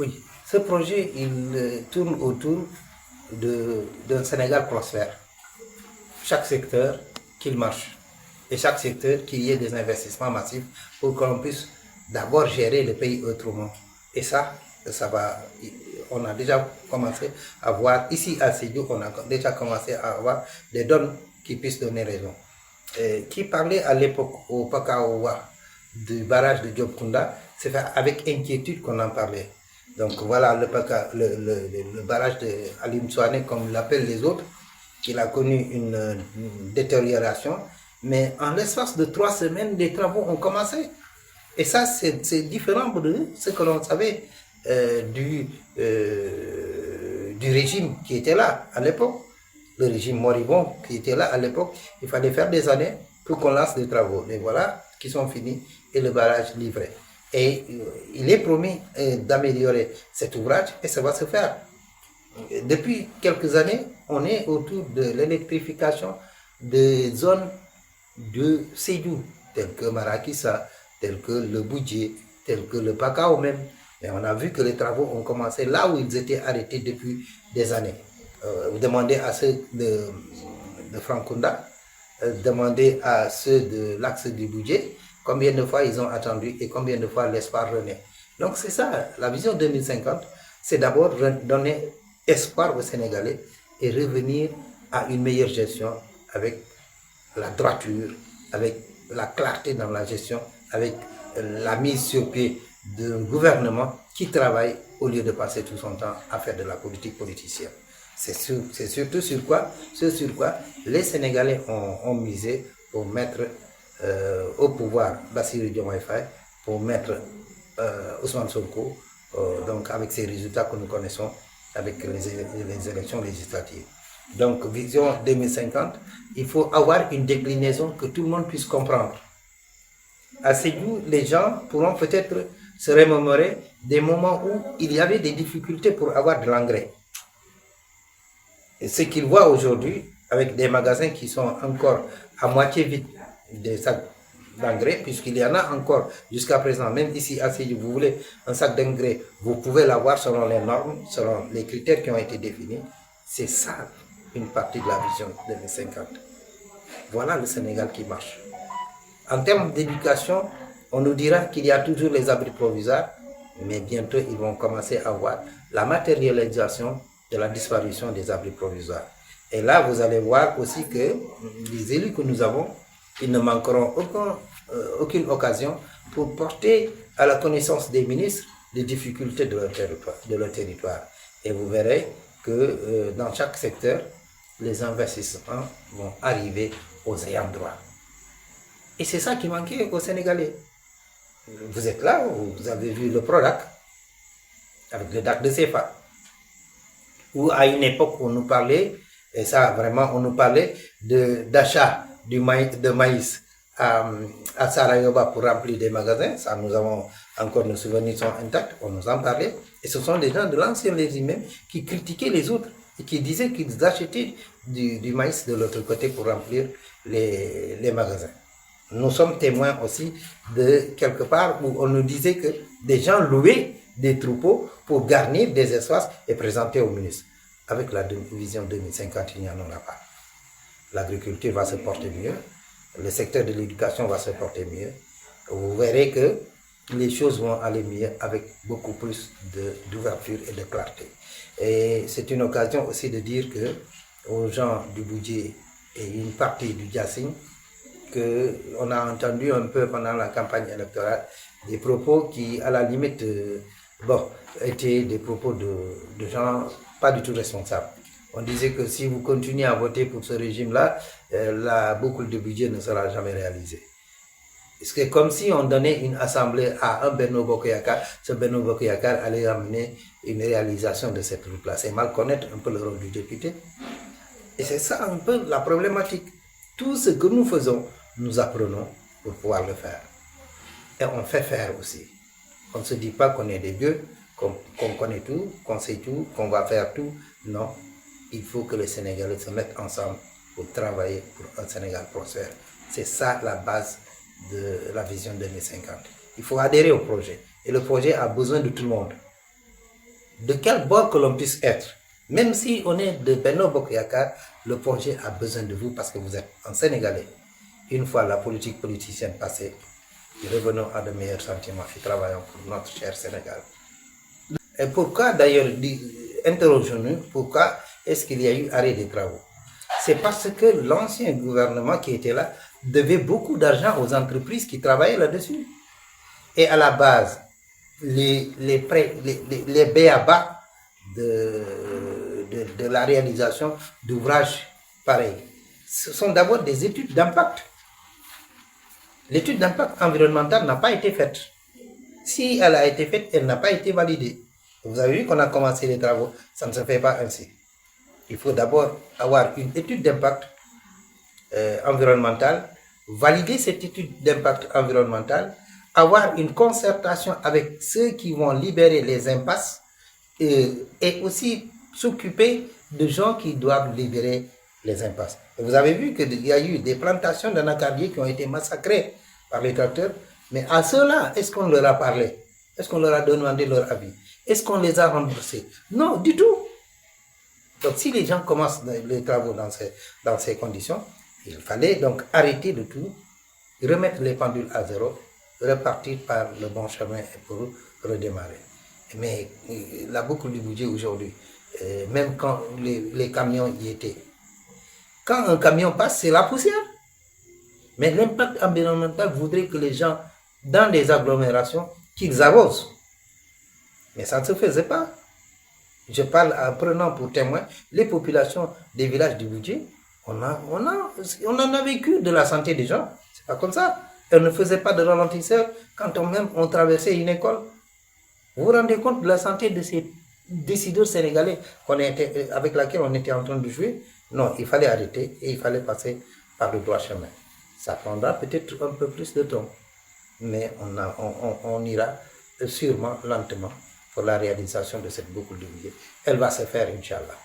Oui, ce projet, il tourne autour d'un Sénégal prospère. Chaque secteur qu'il marche et chaque secteur qu'il y ait des investissements massifs pour qu'on puisse d'abord gérer le pays autrement. Et ça va. On a déjà commencé à voir, ici à Sédhiou, on a déjà commencé à avoir des donnes qui puissent donner raison. Qui parlait à l'époque au Pakaoua du barrage de Diop-Kounda, c'est avec inquiétude qu'on en parlait. Donc voilà le barrage de Alim Souane, comme l'appellent les autres, il a connu une détérioration, mais en l'espace de 3 semaines, les travaux ont commencé. Et ça, c'est différent de ce que l'on savait du régime qui était là à l'époque. Le régime moribond qui était là à l'époque, il fallait faire des années pour qu'on lance des travaux. Et voilà, qui sont finis et le barrage livré. Et il est promis d'améliorer cet ouvrage et ça va se faire. Depuis quelques années, on est autour de l'électrification des zones de Sédhiou, telles que Marakissa, telles que le Boudjé, telles que le Pakao même. Mais on a vu que les travaux ont commencé là où ils étaient arrêtés depuis des années. Vous demandez à ceux de Frankunda, demandez à ceux de l'axe du Boudjé, combien de fois ils ont attendu et combien de fois l'espoir renaît. Donc c'est ça, la vision 2050, c'est d'abord donner espoir aux Sénégalais et revenir à une meilleure gestion avec la droiture, avec la clarté dans la gestion, avec la mise sur pied d'un gouvernement qui travaille au lieu de passer tout son temps à faire de la politique politicienne. C'est surtout sur quoi les Sénégalais ont misé pour mettre au pouvoir Bassirou Diomaye Faye, pour mettre Ousmane Sonko, donc avec ces résultats que nous connaissons avec les élections législatives. Donc, vision 2050, il faut avoir une déclinaison que tout le monde puisse comprendre. À Sédhiou, les gens pourront peut-être se remémorer des moments où il y avait des difficultés pour avoir de l'engrais. Et ce qu'ils voient aujourd'hui, avec des magasins qui sont encore à moitié vides des sacs d'engrais, puisqu'il y en a encore jusqu'à présent, même ici à Sédhiou, vous voulez un sac d'engrais, vous pouvez l'avoir selon les normes, selon les critères qui ont été définis. C'est ça une partie de la vision 2050. Voilà le Sénégal qui marche. En termes d'éducation, on nous dira qu'il y a toujours les abris provisoires, mais bientôt ils vont commencer à voir la matérialisation de la disparition des abris provisoires. Et là, vous allez voir aussi que les élus que nous avons, ils ne manqueront aucune occasion pour porter à la connaissance des ministres les difficultés de leur territoire. Et vous verrez que dans chaque secteur, les investissements vont arriver aux ayants droit. Et c'est ça qui manquait aux Sénégalais. Vous êtes là, vous avez vu le Prodac, avec le DAC de CFA, où à une époque on nous parlait, et ça vraiment on nous parlait d'achat de maïs à Sarayoba pour remplir des magasins. Ça, nous avons encore nos souvenirs sont intacts, on nous en parlait. Et ce sont des gens de l'ancien régime même qui critiquaient les autres et qui disaient qu'ils achetaient du maïs de l'autre côté pour remplir les magasins. Nous sommes témoins aussi de quelque part où on nous disait que des gens louaient des troupeaux pour garnir des espaces et présenter au ministre. Avec la vision 2050, il n'y en aura pas. L'agriculture va se porter mieux, le secteur de l'éducation va se porter mieux. Vous verrez que les choses vont aller mieux avec beaucoup plus d'ouverture et de clarté. Et c'est une occasion aussi de dire aux gens du Boudjé et une partie du Diassing, qu'on a entendu un peu pendant la campagne électorale des propos qui, à la limite, étaient des propos de gens pas du tout responsables. On disait que si vous continuez à voter pour ce régime-là, la boucle de budget ne sera jamais réalisée. C'est comme si on donnait une assemblée à un Benno Bokk-Yakaar, ce Benno Bokk-Yakaar allait amener une réalisation de cette route-là. C'est mal connaître un peu le rôle du député. Et c'est ça un peu la problématique. Tout ce que nous faisons, nous apprenons pour pouvoir le faire. Et on fait faire aussi. On ne se dit pas qu'on est des dieux, qu'on connaît tout, qu'on sait tout, qu'on va faire tout. Non, il faut que les Sénégalais se mettent ensemble pour travailler pour un Sénégal prospère. C'est ça la base de la vision 2050. Il faut adhérer au projet. Et le projet a besoin de tout le monde. de quel bord que l'on puisse être, même si on est de Benno Bokk Yakaar, le projet a besoin de vous parce que vous êtes un Sénégalais. Une fois la politique politicienne passée, revenons à de meilleurs sentiments et travaillons pour notre cher Sénégal. Et pourquoi d'ailleurs, interrogeons-nous, pourquoi est-ce qu'il y a eu arrêt des travaux? C'est parce que l'ancien gouvernement qui était là devait beaucoup d'argent aux entreprises qui travaillaient là-dessus. Et à la base, les b.a.-ba de la réalisation d'ouvrages pareils, ce sont d'abord des études d'impact. L'étude d'impact environnemental n'a pas été faite. Si elle a été faite, elle n'a pas été validée. Vous avez vu qu'on a commencé les travaux, ça ne se fait pas ainsi. Il faut d'abord avoir une étude d'impact environnemental, valider cette étude d'impact environnemental, avoir une concertation avec ceux qui vont libérer les impasses et aussi s'occuper de gens qui doivent libérer les impasses. Et vous avez vu qu'il y a eu des plantations d'anacardiers qui ont été massacrées par les tracteurs, mais à ceux-là, est-ce qu'on leur a parlé? Est-ce qu'on leur a demandé leur avis? Est-ce qu'on les a remboursés? Non, du tout. Donc si les gens commencent les travaux dans ces conditions, il fallait donc arrêter de tout, remettre les pendules à zéro, repartir par le bon chemin pour redémarrer. Mais la boucle du budget aujourd'hui, même quand les camions y étaient, quand un camion passe, c'est la poussière. Mais l'impact environnemental voudrait que les gens, dans les agglomérations, qu'ils arrosent. Mais ça ne se faisait pas. Je parle en prenant pour témoin les populations des villages du budget. On en a vécu de la santé des gens. C'est pas comme ça. Elles ne faisaient pas de ralentisseur quand on traversait une école. Vous vous rendez compte de la santé de ces décideurs sénégalais avec laquelle on était en train de jouer? Non, il fallait arrêter et il fallait passer par le droit chemin. Ça prendra peut-être un peu plus de temps, mais on ira sûrement lentement pour la réalisation de cette boucle de budget. Elle va se faire, Inch'Allah.